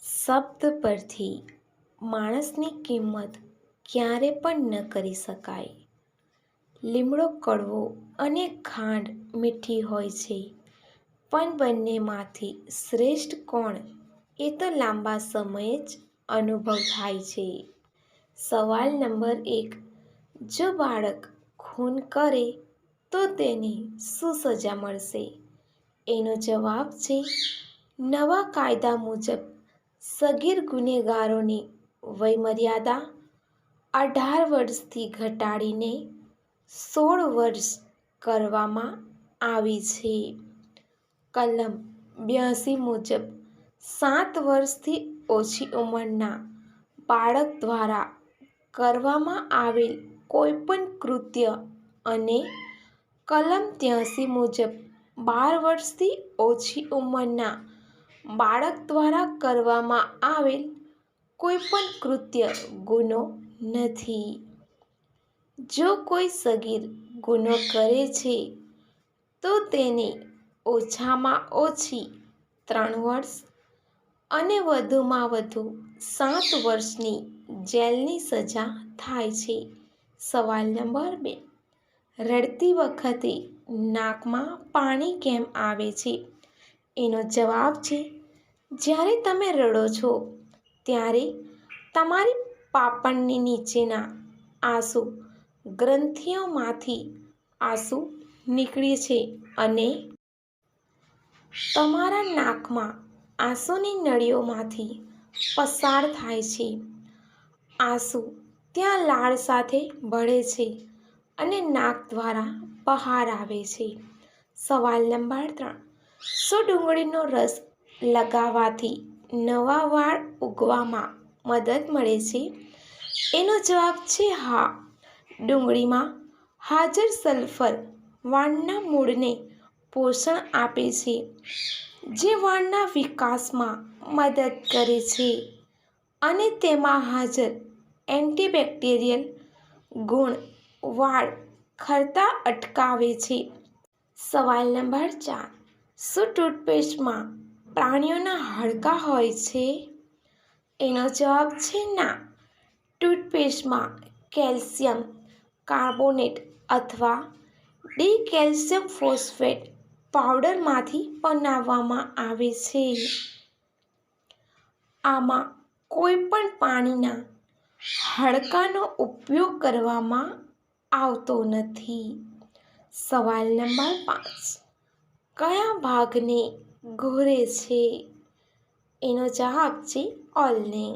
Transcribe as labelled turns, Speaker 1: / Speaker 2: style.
Speaker 1: શબ્દ પરથી માણસની કિંમત ક્યારે પણ ન કરી શકાય. લીમડો કડવો અને ખાંડ મીઠી હોય છે, પણ બંનેમાંથી શ્રેષ્ઠ કોણ એ તો લાંબા સમયે જ અનુભવ થાય છે. સવાલ નંબર 1. જો બાળક ખૂન કરે તો તેને શું સજા મળશે? એનો જવાબ છે નવા કાયદા મુજબ સગીર ગુનેગારોની વયમર્યાદા 18 વર્ષથી ઘટાડીને 16 વર્ષ કરવામાં આવી છે. કલમ 82 મુજબ 7 વર્ષથી ઓછી ઉંમરના બાળક દ્વારા કરવામાં આવેલ કોઈપણ કૃત્ય અને કલમ 83 મુજબ 12 વર્ષથી ઓછી ઉંમરના બાળક દ્વારા કરવામાં આવેલ કોઈપણ કૃત્ય ગુનો નથી. જો કોઈ સગીર ગુનો કરે છે તો તેને ઓછામાં ઓછી 3 વર્ષ અને વધુમાં વધુ 7 વર્ષની જેલની સજા થાય છે. સવાલ નંબર 2. રડતી વખતે નાકમાં પાણી કેમ આવે છે? એનો જવાબ છે જ્યારે તમે રડો છો ત્યારે તમારી પાપણની નીચેના આંસુ ગ્રંથિઓમાંથી આંસુ નીકળે છે અને તમારા નાકમાં આંસુની નળીઓમાંથી પસાર થાય છે. આંસુ ત્યાં લાળ સાથે ભળે છે અને નાક દ્વારા બહાર આવે છે. સવાલ નંબર 3. શું ડુંગળીનો રસ લગાવવાથી નવા વાળ ઉગવામાં મદદ મળે છે? એનો જવાબ છે હા. ડુંગળીમાં હાજર સલ્ફર વાળના મૂળને પોષણ આપે છે, જે વાળના વિકાસમાં મદદ કરે છે અને તેમાં હાજર એન્ટીબેક્ટેરિયલ ગુણ વાળ ખરતા અટકાવે છે. સવાલ નંબર 4. શું ટૂથપેસ્ટમાં પ્રાણીઓના હાડકાં હોય છે? એનો જવાબ છે ના. ટૂથપેસ્ટમાં કેલ્શિયમ કાર્બોનેટ અથવા ડી-કેલ્શિયમ ફોસ્ફેટ પાવડરમાંથી બનાવવામાં આવે છે. આમાં કોઈપણ પ્રાણીના હાડકાંનો ઉપયોગ કરવામાં આવતો નથી. સવાલ નંબર 5. કયા ભાગને ઘોરે છે? એનો જવાબ છે ઓલને.